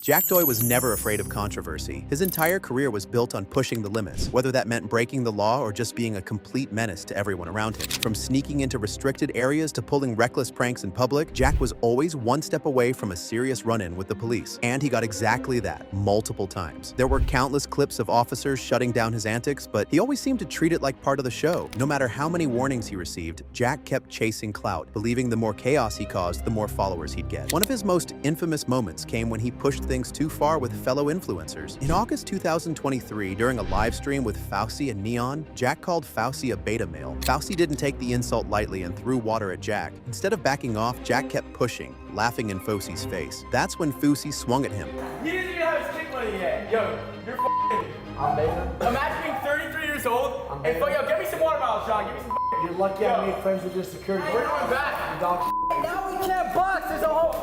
Jack Doy was never afraid of controversy. His entire career was built on pushing the limits, whether that meant breaking the law or just being a complete menace to everyone around him. From sneaking into restricted areas to pulling reckless pranks in public, Jack was always one step away from a serious run-in with the police. And he got exactly that, multiple times. There were countless clips of officers shutting down his antics, but he always seemed to treat it like part of the show. No matter how many warnings he received, Jack kept chasing clout, believing the more chaos he caused, the more followers he'd get. One of his most infamous moments came when he pushed things too far with fellow influencers. In August 2023, during a live stream with Fauci and Neon, Jack called Fauci a beta male. Fauci didn't take the insult lightly and threw water at Jack. Instead of backing off, Jack kept pushing, laughing in Fauci's face. That's when Fauci swung at him. He didn't even have his kick money yet. Yo, you're f***ing. I'm beta. Imagine being 33 years old and yo, get me some water bottles, John. Give me some. You're lucky I made friends with your security. We're going back. Now we can't box. There's a whole.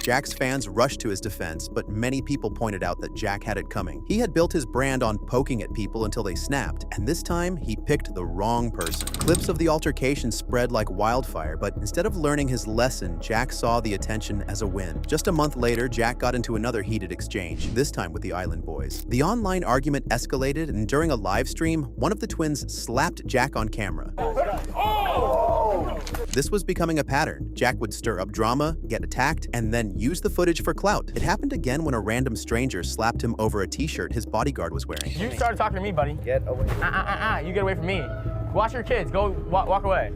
Jack's fans rushed to his defense, but many people pointed out that Jack had it coming. He had built his brand on poking at people until they snapped, and this time he picked the wrong person. Clips of the altercation spread like wildfire, but instead of learning his lesson, Jack saw the attention as a win. Just a month later, Jack got into another heated exchange, this time with the Island Boys. The online argument escalated, and during a live stream, one of the twins slapped Jack on camera. This was becoming a pattern. Jack would stir up drama, get attacked, and then use the footage for clout. It happened again when a random stranger slapped him over a t-shirt his bodyguard was wearing. You started talking to me, buddy. Get away. You get away from me. Watch your kids. Go walk away.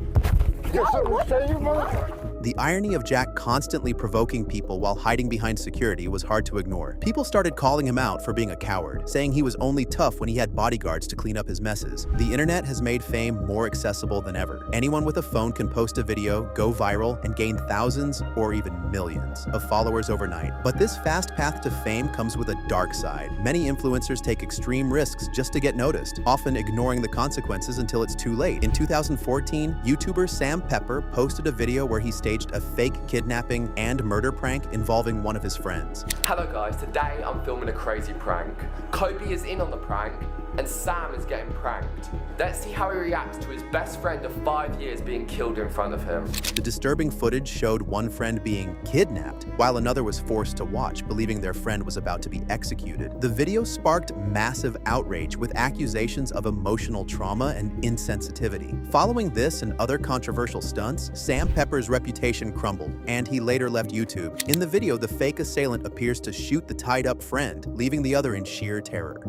The irony of Jack constantly provoking people while hiding behind security was hard to ignore. People started calling him out for being a coward, saying he was only tough when he had bodyguards to clean up his messes. The internet has made fame more accessible than ever. Anyone with a phone can post a video, go viral, and gain thousands or even millions of followers overnight. But this fast path to fame comes with a dark side. Many influencers take extreme risks just to get noticed, often ignoring the consequences until it's too late. In 2014, YouTuber Sam Pepper posted a video where he staged a fake kidnapping and murder prank involving one of his friends. Hello guys, today I'm filming a crazy prank. Kobe is in on the prank and Sam is getting pranked. Let's see how he reacts to his best friend of 5 years being killed in front of him. The disturbing footage showed one friend being kidnapped, while another was forced to watch, believing their friend was about to be executed. The video sparked massive outrage with accusations of emotional trauma and insensitivity. Following this and other controversial stunts, Sam Pepper's reputation crumbled, and he later left YouTube. In the video, the fake assailant appears to shoot the tied-up friend, leaving the other in sheer terror.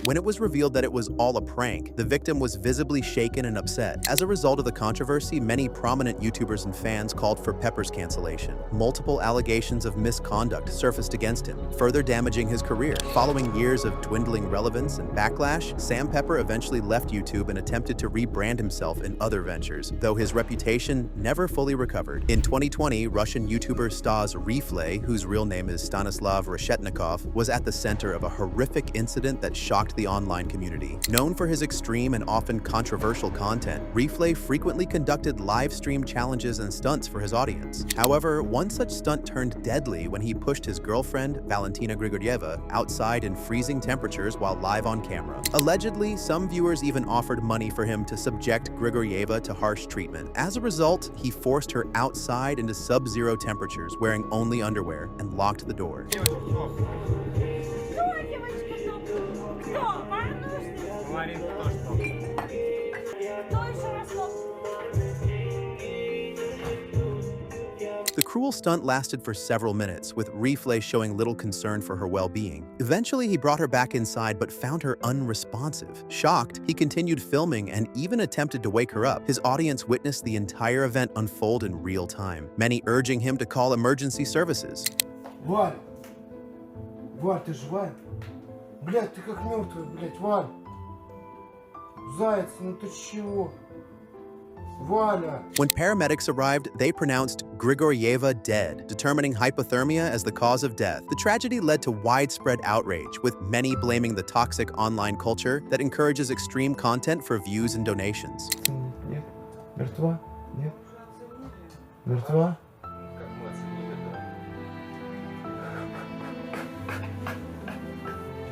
When it was revealed that it was all a prank, the victim was visibly shaken and upset. As a result of the controversy, many prominent YouTubers and fans called for Pepper's cancellation. Multiple allegations of misconduct surfaced against him, further damaging his career. Following years of dwindling relevance and backlash, Sam Pepper eventually left YouTube and attempted to rebrand himself in other ventures, though his reputation never fully recovered. In 2020, Russian YouTuber Stas Reflay, whose real name is Stanislav Reshetnikov, was at the center of a horrific incident that shocked the online community. Known for his extreme and often controversial content, Reflay frequently conducted live stream challenges and stunts for his audience. However, one such stunt turned deadly when he pushed his girlfriend, Valentina Grigorieva, outside in freezing temperatures while live on camera. Allegedly, some viewers even offered money for him to subject Grigorieva to harsh treatment. As a result, he forced her outside into sub-zero temperatures, wearing only underwear, and locked the door. The cruel stunt lasted for several minutes, with Reflay showing little concern for her well-being. Eventually, he brought her back inside but found her unresponsive. Shocked, he continued filming and even attempted to wake her up. His audience witnessed the entire event unfold in real time, many urging him to call emergency services. Валь! Валь, ты живая? Блядь, ты как мертвый, блядь, Валь! Заяц, ну ты чего? Валя! When paramedics arrived, they pronounced Grigorieva dead, determining hypothermia as the cause of death. The tragedy led to widespread outrage, with many blaming the toxic online culture that encourages extreme content for views and donations. Нет. Мертва? Нет. Мертва?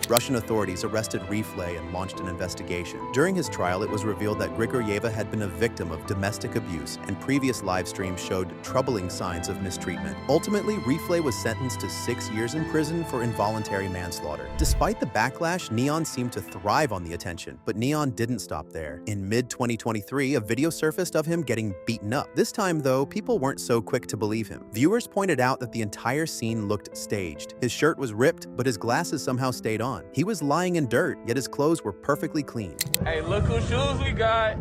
Russian authorities arrested Reflay and launched an investigation. During his trial, it was revealed that Grigorieva had been a victim of domestic abuse, and previous live streams showed troubling signs of mistreatment. Ultimately, Reflay was sentenced to 6 years in prison for involuntary manslaughter. Despite the backlash, Neon seemed to thrive on the attention, but Neon didn't stop there. In mid-2023, a video surfaced of him getting beaten up. This time, though, people weren't so quick to believe him. Viewers pointed out that the entire scene looked staged. His shirt was ripped, but his glasses somehow stayed on. He was lying in dirt, yet his clothes were perfectly clean. Hey, look whose shoes we got.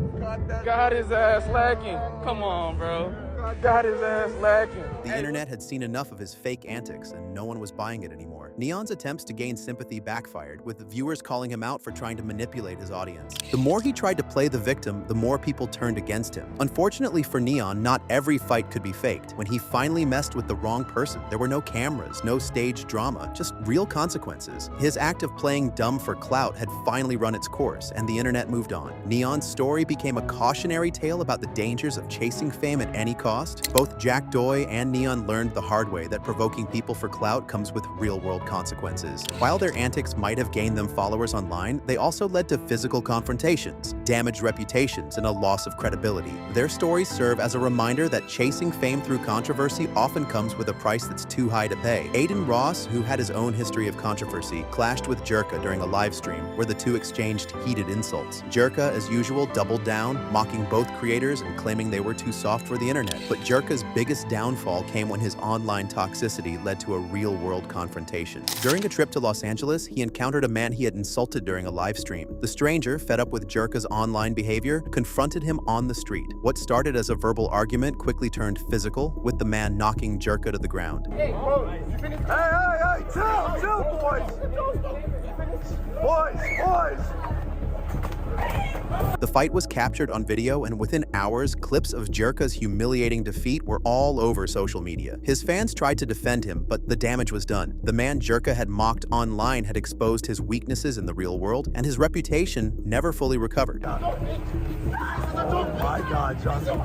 Got his ass lacking. Come on, bro. Got his ass lacking. The internet had seen enough of his fake antics, and no one was buying it anymore. Neon's attempts to gain sympathy backfired, with viewers calling him out for trying to manipulate his audience. The more he tried to play the victim, the more people turned against him. Unfortunately for Neon, not every fight could be faked. When he finally messed with the wrong person, there were no cameras, no staged drama, just real consequences. His act of playing dumb for clout had finally run its course, and the internet moved on. Neon's story became a cautionary tale about the dangers of chasing fame at any cost. Both Jack Doy and Neon learned the hard way that provoking people for clout comes with real-world consequences. While their antics might have gained them followers online, they also led to physical confrontations, damaged reputations, and a loss of credibility. Their stories serve as a reminder that chasing fame through controversy often comes with a price that's too high to pay. Aiden Ross, who had his own history of controversy, clashed with Jerka during a live stream where the two exchanged heated insults. Jerka, as usual, doubled down, mocking both creators and claiming they were too soft for the internet. But Jerka's biggest downfall came when his online toxicity led to a real-world confrontation. During a trip to Los Angeles, he encountered a man he had insulted during a live stream. The stranger, fed up with Jerka's online behavior, confronted him on the street. What started as a verbal argument quickly turned physical, with the man knocking Jerka to the ground. Hey, bro, you finished? Hey, chill, boys. The fight was captured on video, and within hours, clips of Jerka's humiliating defeat were all over social media. His fans tried to defend him, but the damage was done. The man Jerka had mocked online had exposed his weaknesses in the real world, and his reputation never fully recovered. Oh my God, Johnson.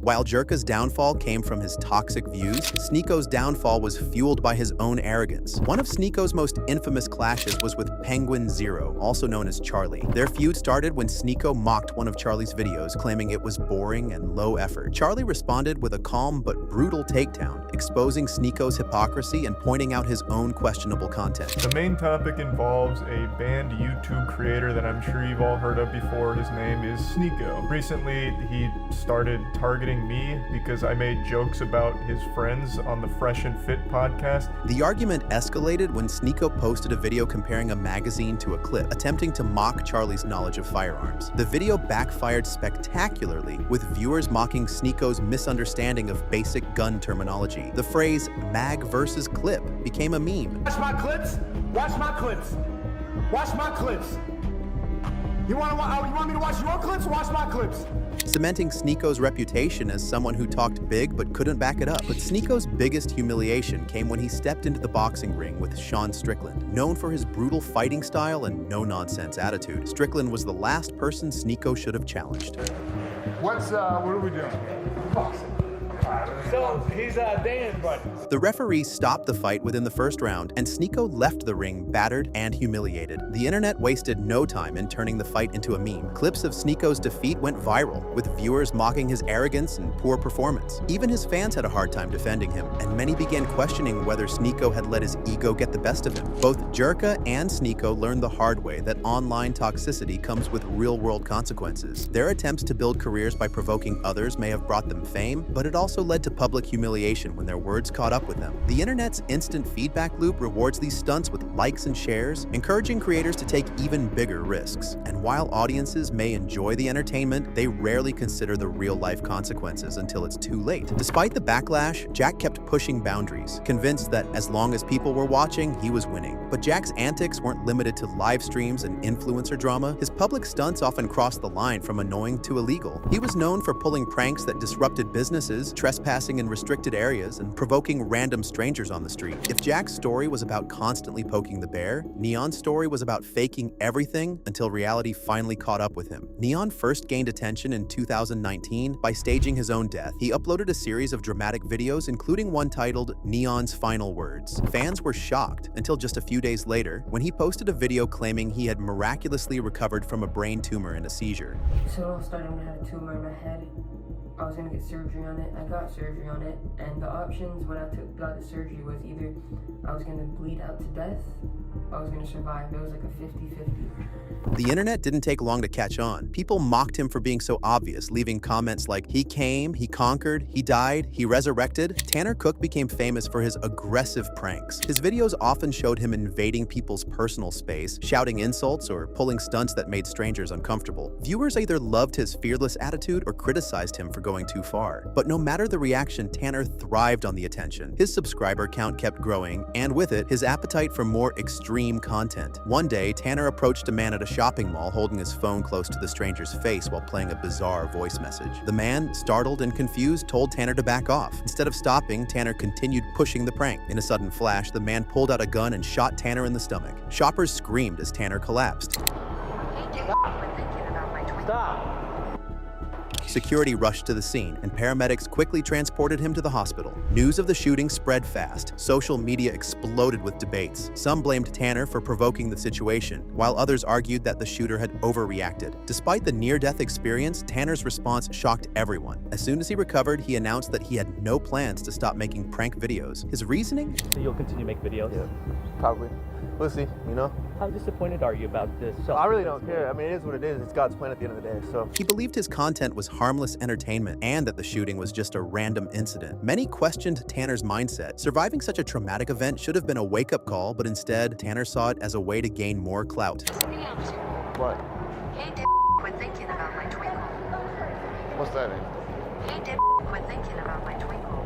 While Jerka's downfall came from his toxic views, Sneako's downfall was fueled by his own arrogance. One of Sneako's most infamous clashes was with Penguin Zero, also known as Charlie. Their feud started when Sneako mocked one of Charlie's videos, claiming it was boring and low effort. Charlie responded with a calm but brutal takedown, exposing Sneako's hypocrisy and pointing out his own questionable content. The main topic involves a banned YouTube creator that I'm sure you've all heard of before. His name is Sneako. Recently, he started targeting me because I made jokes about his friends on the Fresh and Fit podcast. The argument escalated when Sneako posted a video comparing a magazine to a clip, attempting to mock Charlie's knowledge of firearms. The video backfired spectacularly, with viewers mocking Sneako's misunderstanding of basic gun terminology. The phrase mag versus clip became a meme. Watch my clips. Watch my clips. Watch my clips. You want me to watch your clips? Watch my clips. Cementing Sneako's reputation as someone who talked big but couldn't back it up. But Sneako's biggest humiliation came when he stepped into the boxing ring with Sean Strickland. Known for his brutal fighting style and no-nonsense attitude, Strickland was the last person Sneako should have challenged. What are we doing? Boxing. So he's Dan's buddy. The referee stopped the fight within the first round, and Sneako left the ring battered and humiliated. The internet wasted no time in turning the fight into a meme. Clips of Sneako's defeat went viral, with viewers mocking his arrogance and poor performance. Even his fans had a hard time defending him, and many began questioning whether Sneako had let his ego get the best of him. Both Jerka and Sneako learned the hard way that online toxicity comes with real-world consequences. Their attempts to build careers by provoking others may have brought them fame, but it also led to public humiliation when their words caught up with them. The internet's instant feedback loop rewards these stunts with likes and shares, encouraging creators to take even bigger risks. And while audiences may enjoy the entertainment, they rarely consider the real-life consequences until it's too late. Despite the backlash, Jack kept pushing boundaries, convinced that as long as people were watching, he was winning. But Jack's antics weren't limited to live streams and influencer drama. His public stunts often crossed the line from annoying to illegal. He was known for pulling pranks that disrupted businesses, trespassing in restricted areas and provoking random strangers on the street. If Jack's story was about constantly poking the bear, Neon's story was about faking everything until reality finally caught up with him. Neon first gained attention in 2019 by staging his own death. He uploaded a series of dramatic videos, including one titled Neon's Final Words. Fans were shocked until just a few days later when he posted a video claiming he had miraculously recovered from a brain tumor and a seizure. So it all started when I had a tumor in my head. I was gonna get surgery on it. I got surgery on it, and the options when I got the surgery was either I was gonna bleed out to death, or I was gonna survive. It was like a 50-50. The internet didn't take long to catch on. People mocked him for being so obvious, leaving comments like, "He came, he conquered, he died, he resurrected." Tanner Cook became famous for his aggressive pranks. His videos often showed him invading people's personal space, shouting insults, or pulling stunts that made strangers uncomfortable. Viewers either loved his fearless attitude or criticized him for going too far. But no matter the reaction, Tanner thrived on the attention. His subscriber count kept growing, and with it, his appetite for more extreme content. One day, Tanner approached a man at a shopping mall holding his phone close to the stranger's face while playing a bizarre voice message. The man, startled and confused, told Tanner to back off. Instead of stopping, Tanner continued pushing the prank. In a sudden flash, the man pulled out a gun and shot Tanner in the stomach. Shoppers screamed as Tanner collapsed. Stop. Security rushed to the scene, and paramedics quickly transported him to the hospital. News of the shooting spread fast. Social media exploded with debates. Some blamed Tanner for provoking the situation, while others argued that the shooter had overreacted. Despite the near-death experience, Tanner's response shocked everyone. As soon as he recovered, he announced that he had no plans to stop making prank videos. His reasoning? So you'll continue to make videos? Yeah, probably. We'll see, you know? How disappointed are you about this? I really don't care. I mean, it is what it is. It's God's plan at the end of the day, so. He believed his content was harmless entertainment and that the shooting was just a random incident. Many questioned Tanner's mindset. Surviving such a traumatic event should have been a wake-up call, but instead, Tanner saw it as a way to gain more clout. What? Hey, quit thinking about my twinkle. What's that mean? Hey, quit thinking about my twinkle.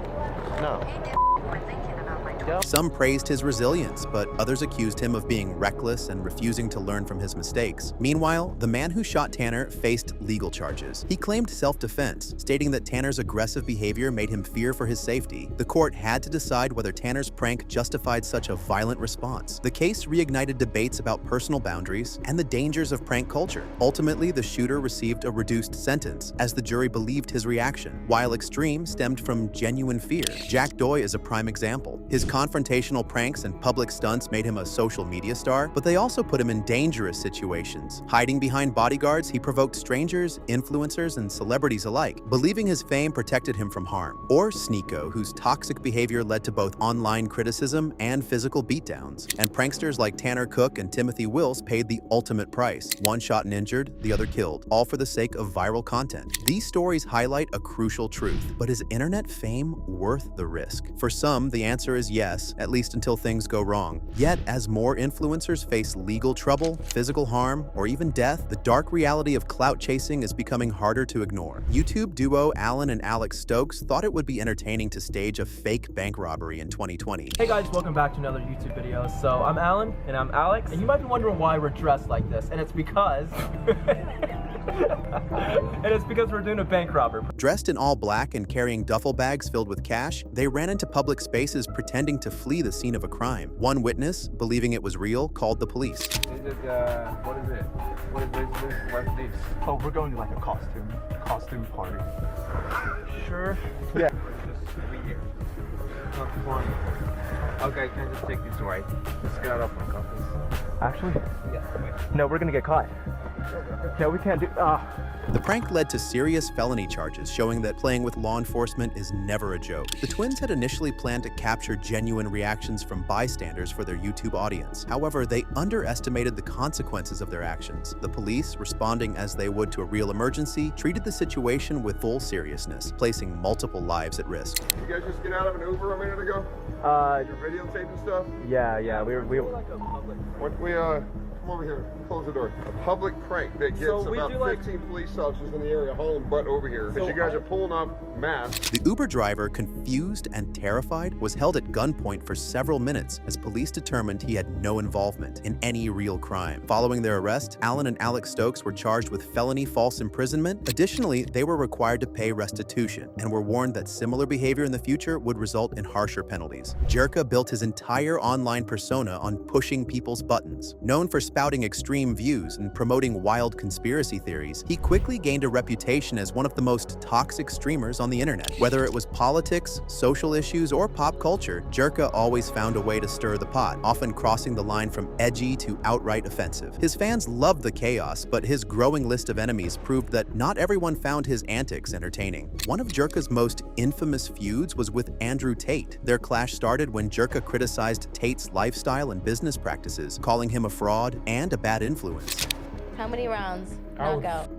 No. Hey, quit thinking about my twinkle. Some praised his resilience, but others accused him of being reckless and refusing to learn from his mistakes. Meanwhile, the man who shot Tanner faced legal charges. He claimed self-defense, stating that Tanner's aggressive behavior made him fear for his safety. The court had to decide whether Tanner's prank justified such a violent response. The case reignited debates about personal boundaries and the dangers of prank culture. Ultimately, the shooter received a reduced sentence, as the jury believed his reaction, while extreme stemmed from genuine fear. Jack Doy is a prime example. His confrontational pranks and public stunts made him a social media star, but they also put him in dangerous situations. Hiding behind bodyguards, he provoked strangers, influencers, and celebrities alike, believing his fame protected him from harm. Or Sneeko, whose toxic behavior led to both online criticism and physical beatdowns. And pranksters like Tanner Cook and Timothy Wills paid the ultimate price. One shot and injured, the other killed, all for the sake of viral content. These stories highlight a crucial truth, but is internet fame worth the risk? For some, the answer is yes, at least until things go wrong. Yet, as more influencers face legal trouble, physical harm, or even death, the dark reality of clout chasing is becoming harder to ignore. YouTube duo Alan and Alex Stokes thought it would be entertaining to stage a fake bank robbery in 2020. Hey guys, welcome back to another YouTube video. So I'm Alan and I'm Alex, and you might be wondering why we're dressed like this, and it's because we're doing a bank robbery. Dressed in all black and carrying duffel bags filled with cash, they ran into public spaces pretending to flee the scene of a crime. One witness, believing it was real, called the police. What is it? What's this? Oh, we're going to like a costume party. Sure. Yeah. Just be here. Okay, can I just take these away? Let's get out of my office. Actually? Yeah, wait. No, we're gonna get caught. No, we can't do. The prank led to serious felony charges, showing that playing with law enforcement is never a joke. The twins had initially planned to capture genuine reactions from bystanders for their YouTube audience. However, they underestimated the consequences of their actions. The police, responding as they would to a real emergency, treated the situation with full seriousness, placing multiple lives at risk. You guys just get out of an Uber a minute ago? You're videotaping stuff? Yeah, we come over here. Close the door. A public prank that gets about 15 police officers in the area hauling butt over here. Because you guys are pulling up masked. The Uber driver, confused and terrified, was held at gunpoint for several minutes as police determined he had no involvement in any real crime. Following their arrest, Alan and Alex Stokes were charged with felony false imprisonment. Additionally, they were required to pay restitution and were warned that similar behavior in the future would result in harsher penalties. Jerka built his entire online persona on pushing people's buttons. Known for spouting extreme views and promoting wild conspiracy theories, he quickly gained a reputation as one of the most toxic streamers on the internet. Whether it was politics, social issues, or pop culture, Jerka always found a way to stir the pot, often crossing the line from edgy to outright offensive. His fans loved the chaos, but his growing list of enemies proved that not everyone found his antics entertaining. One of Jerka's most infamous feuds was with Andrew Tate. Their clash started when Jerka criticized Tate's lifestyle and business practices, calling him a fraud and a bad influence. How many rounds? Knockout.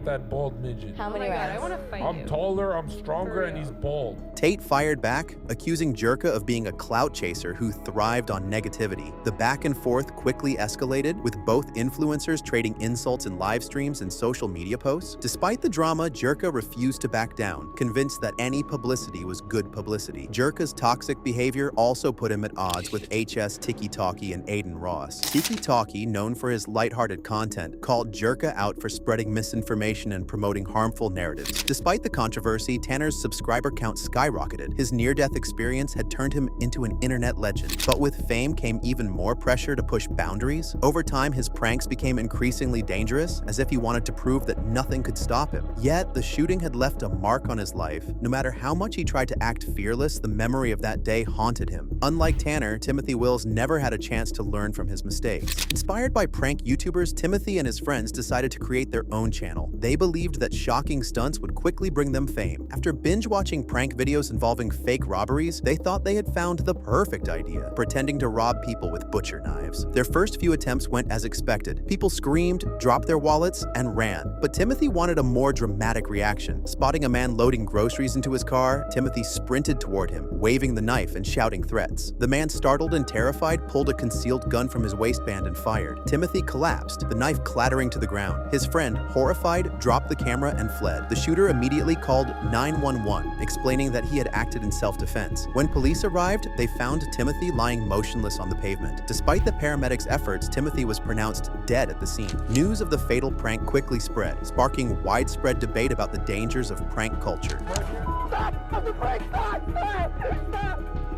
That bald midget. How many rounds? I want to fight you. I'm taller, I'm stronger, and he's bald. Tate fired back, accusing Jerka of being a clout chaser who thrived on negativity. The back and forth quickly escalated, with both influencers trading insults in live streams and social media posts. Despite the drama, Jerka refused to back down, convinced that any publicity was good publicity. Jerka's toxic behavior also put him at odds with HS Tiki Talkie and Aiden Ross. Tiki Talkie, known for his lighthearted content, called Jerka out for spreading misinformation and promoting harmful narratives. Despite the controversy, Tanner's subscriber count skyrocketed. His near-death experience had turned him into an internet legend. But with fame came even more pressure to push boundaries. Over time, his pranks became increasingly dangerous, as if he wanted to prove that nothing could stop him. Yet, the shooting had left a mark on his life. No matter how much he tried to act fearless, the memory of that day haunted him. Unlike Tanner, Timothy Wills never had a chance to learn from his mistakes. Inspired by prank YouTubers, Timothy and his friends decided to create their own channel. They believed that shocking stunts would quickly bring them fame. After binge-watching prank videos involving fake robberies, they thought they had found the perfect idea, pretending to rob people with butcher knives. Their first few attempts went as expected. People screamed, dropped their wallets, and ran. But Timothy wanted a more dramatic reaction. Spotting a man loading groceries into his car, Timothy sprinted toward him, waving the knife and shouting threats. The man, startled and terrified, pulled a concealed gun from his waistband and fired. Timothy collapsed, the knife clattering to the ground. His friend, horrified, dropped the camera and fled. The shooter immediately called 911, explaining that he had acted in self-defense. When police arrived, they found Timothy lying motionless on the pavement. Despite the paramedics' efforts, Timothy was pronounced dead at the scene. News of the fatal prank quickly spread, sparking widespread debate about the dangers of prank culture.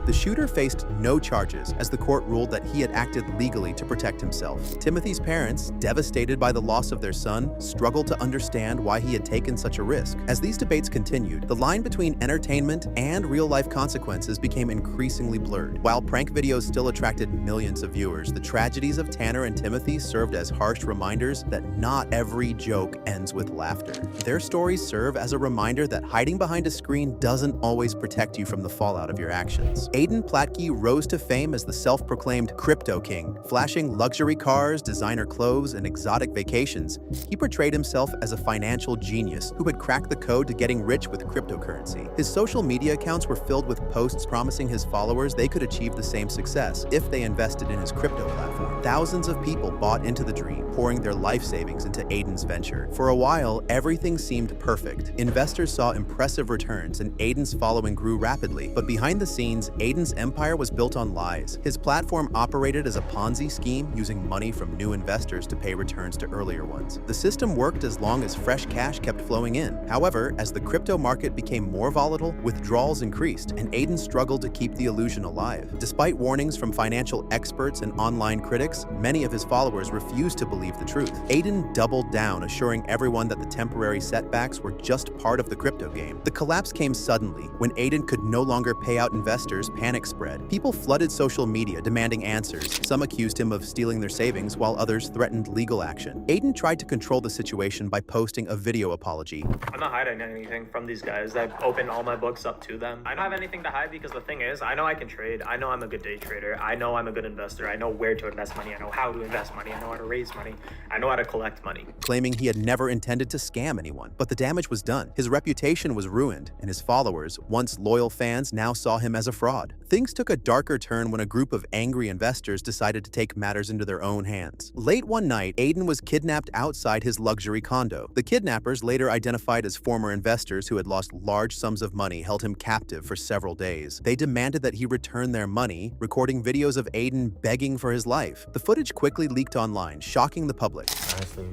The shooter faced no charges, as the court ruled that he had acted legally to protect himself. Timothy's parents, devastated by the loss of their son, struggled to understand why he had taken such a risk. As these debates continued, the line between entertainment and real-life consequences became increasingly blurred. While prank videos still attracted millions of viewers, the tragedies of Tanner and Timothy served as harsh reminders that not every joke ends with laughter. Their stories serve as a reminder that hiding behind a screen doesn't always protect you from the fallout of your actions. Aiden Platke rose to fame as the self-proclaimed crypto king. Flashing luxury cars, designer clothes, and exotic vacations, he portrayed himself as a financial genius who had cracked the code to getting rich with cryptocurrency. His social media accounts were filled with posts promising his followers they could achieve the same success if they invested in his crypto platform. Thousands of people bought into the dream, pouring their life savings into Aiden's venture. For a while, everything seemed perfect. Investors saw impressive returns, and Aiden's following grew rapidly. But behind the scenes, Aiden's empire was built on lies. His platform operated as a Ponzi scheme, using money from new investors to pay returns to earlier ones. The system worked as long as fresh cash kept flowing in. However, as the crypto market became more volatile, withdrawals increased, and Aiden struggled to keep the illusion alive. Despite warnings from financial experts and online critics, many of his followers refused to believe the truth. Aiden doubled down, assuring everyone that the temporary setbacks were just part of the crypto game. The collapse came suddenly. When Aiden could no longer pay out investors, panic spread. People flooded social media demanding answers. Some accused him of stealing their savings, while others threatened legal action. Aiden tried to control the situation by posting a video apology. I'm not hiding anything from these guys. I've opened all my books up to them. I don't have anything to hide because the thing is, I know I can trade. I know I'm a good day trader. I know I'm a good investor. I know where to invest money. I know how to invest money. I know how to raise money. I know how to collect money. Claiming he had never intended to scam anyone. But the damage was done. His reputation was ruined, and his followers, once loyal fans, now saw him as a fraud. fraud. Things took a darker turn when a group of angry investors decided to take matters into their own hands. Late one night, Aiden was kidnapped outside his luxury condo. The kidnappers, later identified as former investors who had lost large sums of money, held him captive for several days. They demanded that he return their money, recording videos of Aiden begging for his life. The footage quickly leaked online, shocking the public. I honestly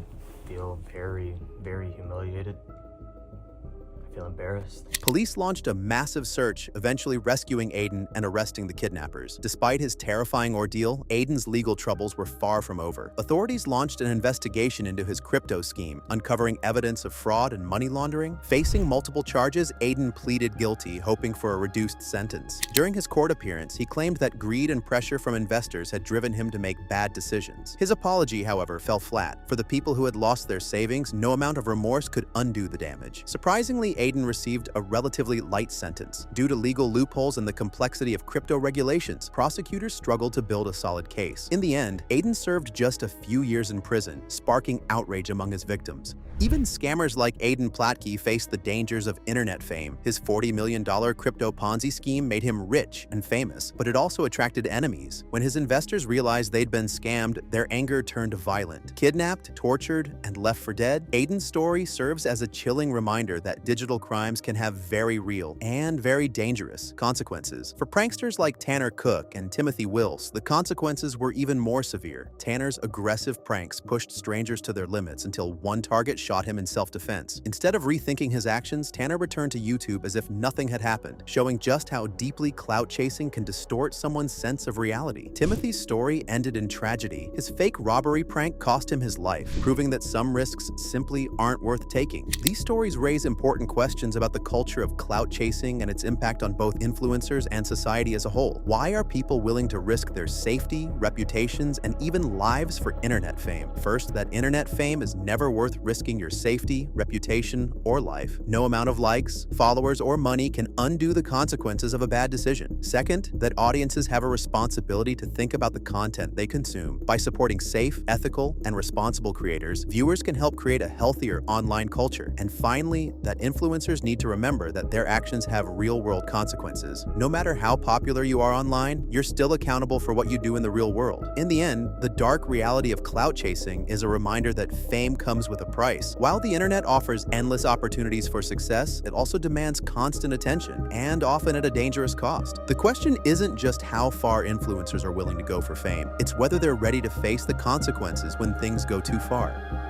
feel very, very humiliated. I feel embarrassed. Police launched a massive search, eventually rescuing Aiden and arresting the kidnappers. Despite his terrifying ordeal, Aiden's legal troubles were far from over. Authorities launched an investigation into his crypto scheme, uncovering evidence of fraud and money laundering. Facing multiple charges, Aiden pleaded guilty, hoping for a reduced sentence. During his court appearance, he claimed that greed and pressure from investors had driven him to make bad decisions. His apology, however, fell flat. For the people who had lost their savings, no amount of remorse could undo the damage. Surprisingly, Aiden received a relatively light sentence. Due to legal loopholes and the complexity of crypto regulations, prosecutors struggled to build a solid case. In the end, Aiden served just a few years in prison, sparking outrage among his victims. Even scammers like Aiden Platke faced the dangers of internet fame. His $40 million crypto Ponzi scheme made him rich and famous, but it also attracted enemies. When his investors realized they'd been scammed, their anger turned violent. Kidnapped, tortured, and left for dead, Aiden's story serves as a chilling reminder that digital crimes can have very real and very dangerous consequences. For pranksters like Tanner Cook and Timothy Wills, the consequences were even more severe. Tanner's aggressive pranks pushed strangers to their limits until one target shot him in self-defense. Instead of rethinking his actions, Tanner returned to YouTube as if nothing had happened, showing just how deeply clout chasing can distort someone's sense of reality. Timothy's story ended in tragedy. His fake robbery prank cost him his life, proving that some risks simply aren't worth taking. These stories raise important questions about the culture of clout chasing and its impact on both influencers and society as a whole. Why are people willing to risk their safety, reputations, and even lives for internet fame? First, that internet fame is never worth risking your safety, reputation, or life. No amount of likes, followers, or money can undo the consequences of a bad decision. Second, that audiences have a responsibility to think about the content they consume. By supporting safe, ethical, and responsible creators, viewers can help create a healthier online culture. And finally, that influencers need to remember that their actions have real-world consequences. No matter how popular you are online, you're still accountable for what you do in the real world. In the end, the dark reality of clout chasing is a reminder that fame comes with a price. While the internet offers endless opportunities for success, it also demands constant attention, and often at a dangerous cost. The question isn't just how far influencers are willing to go for fame, it's whether they're ready to face the consequences when things go too far.